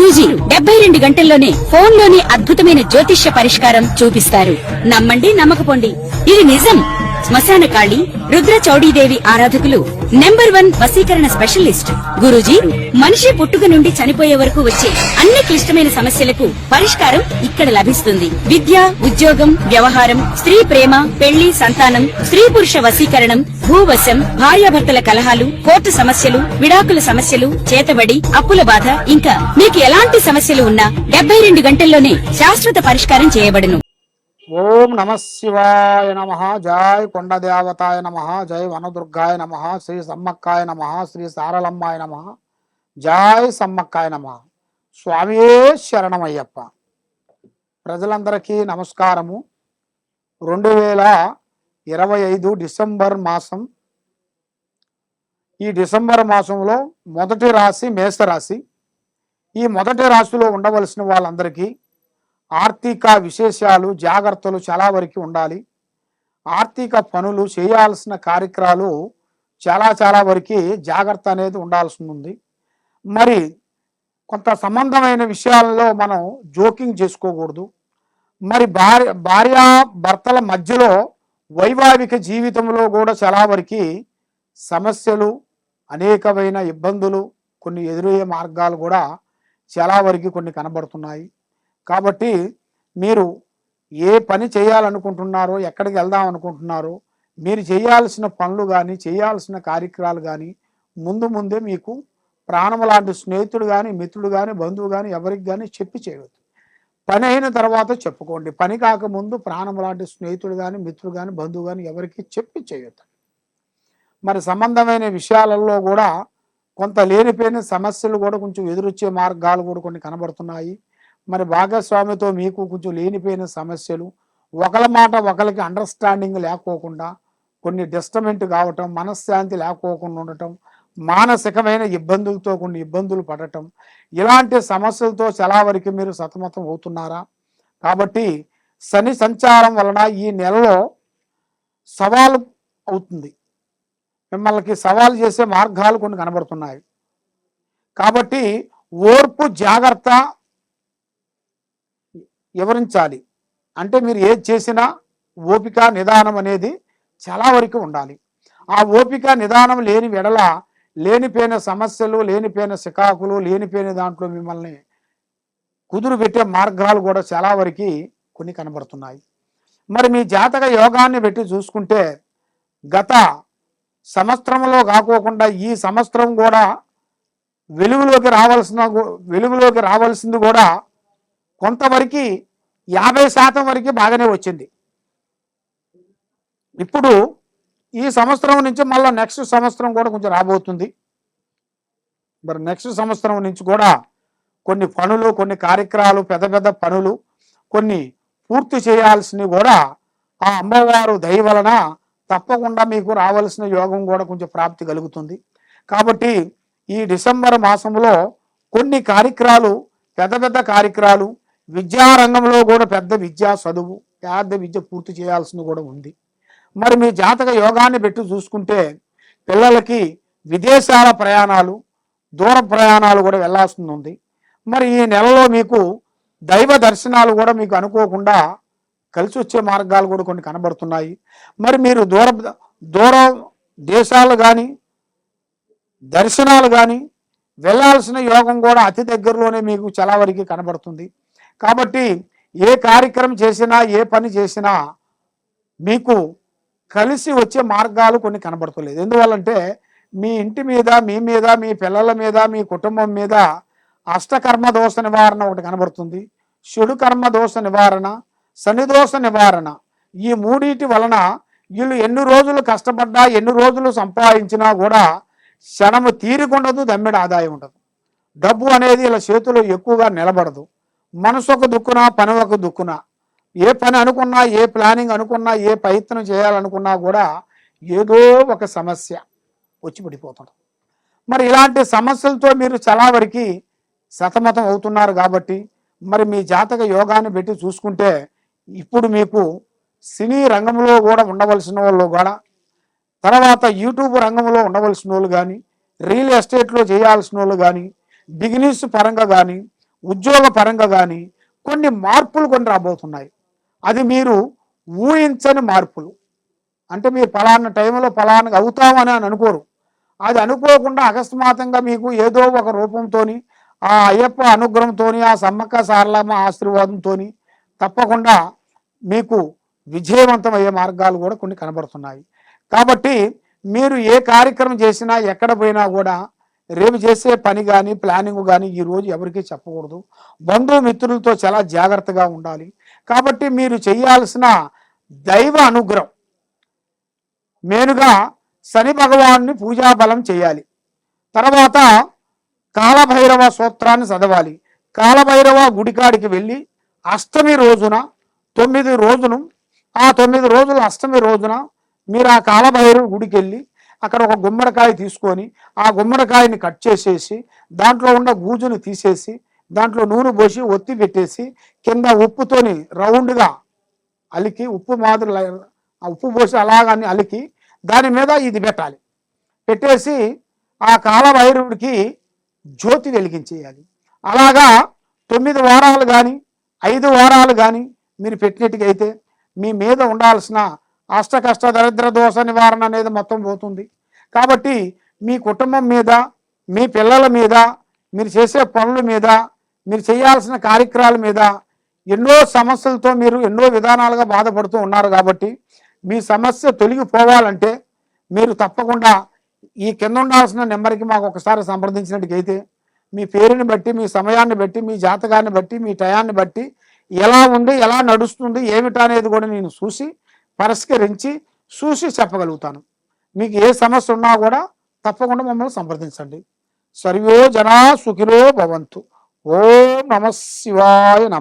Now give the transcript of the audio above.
గురూజీ 72 గంటల్లోనే ఫోన్ లోని అద్భుతమైన జ్యోతిష్య పరిష్కారం చూపిస్తారు. నమ్మండి, నమ్మకపోండి, ఇది నిజం. శ్మశాన కాళి రుద్ర చౌడీదేవి ఆరాధకులు నంబర్ 1 వశీకరణ స్పెషలిస్ట్. గురూజీ మనిషి పుట్టుక నుండి చనిపోయే వరకు వచ్చే అన్ని క్లిష్టమైన సమస్యలకు పరిష్కారం ఇక్కడ లభిస్తుంది. విద్య, ఉద్యోగం, వ్యవహారం, స్త్రీ ప్రేమ, పెళ్లి, సంతానం, స్త్రీ పురుష వశీకరణం, భూవశం, భార్యాభర్తల కలహాలు, కోర్టు సమస్యలు, విడాకుల సమస్యలు, చేతబడి, అప్పుల బాధ, ఇంకా మీకు ఎలాంటి సమస్యలు ఉన్నా 72 గంటల్లోనే శాశ్వత పరిష్కారం చేయబడును. ఓం నమ శివాయ నమ. జై కొండ దేవతాయ నమ. జై వనదుర్గాయ నమ. శ్రీ సమ్మక్కాయ నమ. శ్రీ సారలమ్మాయ నమ. జై సమ్మక్కాయ నమ. స్వామియే శరణమయ్యప్ప. ప్రజలందరికీ నమస్కారము. 2025 డిసెంబర్ మాసం. ఈ డిసెంబర్ మాసంలో మొదటి రాశి మేషరాశి. ఈ మొదటి రాశిలో ఉండవలసిన వాళ్ళందరికీ ఆర్థిక విశేషాలు, జాగ్రత్తలు చాలా వరకు ఉండాలి. ఆర్థిక పనులు, చేయాల్సిన కార్యక్రమాలు చాలా వరకు జాగ్రత్త అనేది ఉండాల్సి ఉంది. మరి కొంత సంబంధమైన విషయాలలో మనం జోకింగ్ చేసుకోకూడదు. మరి భార్య భర్తల మధ్యలో వైవాహిక జీవితంలో కూడా చాలా వరకు సమస్యలు, అనేకమైన ఇబ్బందులు, కొన్ని ఎదురయ్యే మార్గాలు కూడా చాలా వరకు కొన్ని కనబడుతున్నాయి. కాబట్టి మీరు ఏ పని చేయాలనుకుంటున్నారో, ఎక్కడికి వెళ్దాం అనుకుంటున్నారో, మీరు చేయాల్సిన పనులు కానీ, చేయాల్సిన కార్యక్రమాలు కానీ ముందే మీకు ప్రాణం లాంటి స్నేహితుడు కానీ, మిత్రుడు కానీ, బంధువు కానీ ఎవరికి కానీ చెప్పి చేయవద్దు. పని అయిన తర్వాత చెప్పుకోండి. పని కాకముందు ప్రాణం లాంటి స్నేహితుడు కానీ, మిత్రుడు కానీ, బంధువు కానీ ఎవరికి చెప్పి చేయొద్దు. మరి సంబంధమైన విషయాలలో కూడా కొంత లేనిపోయిన సమస్యలు కూడా కొంచెం ఎదురొచ్చే మార్గాలు కూడా కొన్ని కనబడుతున్నాయి. మరి భాగస్వామితో మీకు కొంచెం లేనిపోయిన సమస్యలు, ఒకళ్ళ మాట ఒకరికి అండర్స్టాండింగ్ లేకోకుండా కొన్ని డిస్టర్బెంట్ కావటం, మనశ్శాంతి లేకోకుండా ఉండటం, మానసికమైన ఇబ్బందులతో కొన్ని ఇబ్బందులు పడటం, ఇలాంటి సమస్యలతో చాలా వరకు మీరు సతమతం అవుతున్నారా? కాబట్టి శని సంచారం వలన ఈ నెలలో సవాలు అవుతుంది. మిమ్మల్ని సవాలు చేసే మార్గాలు కొన్ని కనబడుతున్నాయి. కాబట్టి ఓర్పు, జాగ్రత్త వివరించాలి. అంటే మీరు ఏది చేసినా ఓపిక, నిదానం అనేది చాలా వరకు ఉండాలి. ఆ ఓపిక, నిదానం లేని వెడల లేనిపోయిన సమస్యలు, లేనిపోయిన సికాకులు, లేనిపోయిన దాంట్లో మిమ్మల్ని కుదురు పెట్టే మార్గాలు కూడా చాలా వరకు కొన్ని కనబడుతున్నాయి. మరి మీ జాతక యోగాన్ని పెట్టి చూసుకుంటే గత సంవత్సరంలో కాకోకుండా ఈ సంవత్సరం కూడా వెలుగులోకి రావాల్సింది కూడా కొంతవరకు 50% వరకు బాగానే వచ్చింది. ఇప్పుడు ఈ సంవత్సరం నుంచి మళ్ళీ నెక్స్ట్ సంవత్సరం కూడా కొంచెం రాబోతుంది. మరి నెక్స్ట్ సంవత్సరం నుంచి కూడా కొన్ని పనులు, కొన్ని కార్యక్రమాలు, పెద్ద పనులు కొన్ని పూర్తి చేయాల్సినవి కూడా ఆ అమ్మవారు దయ వలన తప్పకుండా మీకు రావాల్సిన యోగం కూడా కొంచెం ప్రాప్తి కలుగుతుంది. కాబట్టి ఈ డిసెంబర్ మాసంలో కొన్ని కార్యక్రమాలు, పెద్ద కార్యక్రమాలు, విద్యారంగంలో కూడా పెద్ద విద్యా చదువు, పెద్ద విద్య పూర్తి చేయాల్సింది కూడా ఉంది. మరి మీ జాతక యోగాన్ని పెట్టి చూసుకుంటే పిల్లలకి విదేశాల ప్రయాణాలు, దూర ప్రయాణాలు కూడా వెళ్ళాల్సి ఉంది. మరి ఈ నెలలో మీకు దైవ దర్శనాలు కూడా మీకు అనుకోకుండా కలిసి వచ్చే మార్గాలు కూడా కొన్ని కనబడుతున్నాయి. మరి మీరు దూర దేశాలు కానీ, దర్శనాలు కానీ వెళ్ళాల్సిన యోగం కూడా అతి దగ్గరలోనే మీకు చాలా వరకు కనబడుతుంది. కాబట్టి ఏ కార్యక్రమం చేసినా, ఏ పని చేసినా మీకు కలిసి వచ్చే మార్గాలు కొన్ని కనబడతలేదు. ఎందువల్లంటే మీ ఇంటి మీద, మీ మీద, మీ పిల్లల మీద, మీ కుటుంబం మీద అష్టకర్మ దోష నివారణ ఒకటి కనబడుతుంది. చెడు కర్మ దోష నివారణ, శనిదోష నివారణ. ఈ మూడింటి వలన వీళ్ళు ఎన్ని రోజులు కష్టపడ్డా, ఎన్ని రోజులు సంపాదించినా కూడా క్షణము తీరికుండదు, దమ్మిడి ఆదాయం ఉండదు. డబ్బు అనేది ఇలా చేతులు ఎక్కువగా నిలబడదు. మనసు ఒక దుక్కున, పని ఒక దుక్కున. ఏ పని అనుకున్నా, ఏ ప్లానింగ్ అనుకున్నా, ఏ ప్రయత్నం చేయాలనుకున్నా కూడా ఏదో ఒక సమస్య వచ్చి పడిపోతుంది. మరి ఇలాంటి సమస్యలతో మీరు చాలా వరకు సతమతం అవుతున్నారు. కాబట్టి మరి మీ జాతక యోగాన్ని పెట్టి చూసుకుంటే ఇప్పుడు మీకు సినీ రంగంలో కూడా ఉండవలసిన వాళ్ళు కూడా, తర్వాత యూట్యూబ్ రంగంలో ఉండవలసిన వాళ్ళు కానీ, రియల్ ఎస్టేట్లో చేయాల్సిన వాళ్ళు కానీ, బిజినెస్ పరంగా కానీ, ఉద్యోగ పరంగా కానీ కొన్ని మార్పులు కొన్ని రాబోతున్నాయి. అది మీరు ఊహించని మార్పులు. అంటే మీరు ఫలానా టైంలో ఫలానా అవుతామని అని అనుకోరు. అది అనుకోకుండా అకస్మాత్తుగా మీకు ఏదో ఒక రూపంతో ఆ అయ్యప్ప అనుగ్రహంతో ఆ సమ్మక్క సారలమ్మ ఆశీర్వాదంతో తప్పకుండా మీకు విజయవంతమయ్యే మార్గాలు కూడా కొన్ని కనబడుతున్నాయి. కాబట్టి మీరు ఏ కార్యక్రమం చేసినా ఎక్కడ పోయినా కూడా రేపు చేసే పని కానీ ప్లానింగ్ కానీ ఈరోజు ఎవరికీ చెప్పకూడదు. బంధుమిత్రులతో చాలా జాగ్రత్తగా ఉండాలి. కాబట్టి మీరు చేయాల్సిన దైవ అనుగ్రహం మేనుగా శని భగవాన్ని పూజాబలం చేయాలి. తర్వాత కాలభైరవ సూత్రాన్ని చదవాలి. కాలభైరవ గుడికాడికి వెళ్ళి అష్టమి రోజున 9 రోజులు ఆ 9 రోజులు అష్టమి రోజున మీరు ఆ కాలభైరవ గుడికి వెళ్ళి అక్కడ ఒక గుమ్మడికాయ తీసుకొని ఆ గుమ్మడికాయని కట్ చేసేసి దాంట్లో ఉన్న గూజుని తీసేసి దాంట్లో నూనె పోసి ఒత్తి పెట్టేసి కింద ఉప్పుతోని రౌండ్గా అలికి ఉప్పు మాదిరి ఆ ఉప్పు పోసి అలాగని అలికి దాని మీద ఇది పెట్టాలి. పెట్టేసి ఆ కాలభైరవుడికి జ్యోతి వెలిగించేయాలి. అలాగా 9 వారాలు కానీ 5 వారాలు కానీ మీరు పెట్టినట్టుగైతే మీ మీద ఉండాల్సిన అష్ట కష్ట దరిద్ర దోష నివారణ అనేది మొత్తం పోతుంది. కాబట్టి మీ కుటుంబం మీద, మీ పిల్లల మీద, మీరు చేసే పనుల మీద, మీరు చేయాల్సిన కార్యక్రమాల మీద ఎన్నో సమస్యలతో మీరు ఎన్నో విధానాలుగా బాధపడుతూ ఉన్నారు. కాబట్టి మీ సమస్య తొలగిపోవాలంటే మీరు తప్పకుండా ఈ కింద ఉండాల్సిన నెంబర్కి మాకు ఒకసారి సంప్రదించినట్టుగైతే మీ పేరుని బట్టి, మీ సమయాన్ని బట్టి, మీ జాతకాన్ని బట్టి, మీ టయాన్ని బట్టి ఎలా ఉంది, ఎలా నడుస్తుంది, ఏమిటా అనేది కూడా నేను చూసి పరిష్కరించి చెప్పగలుగుతాను. మీకు ఏ సమస్య ఉన్నా కూడా తప్పకుండా మమ్మల్ని సంప్రదించండి. సర్వే జనా సుఖినో భవంతు. ఓం నమః శివాయ నమః.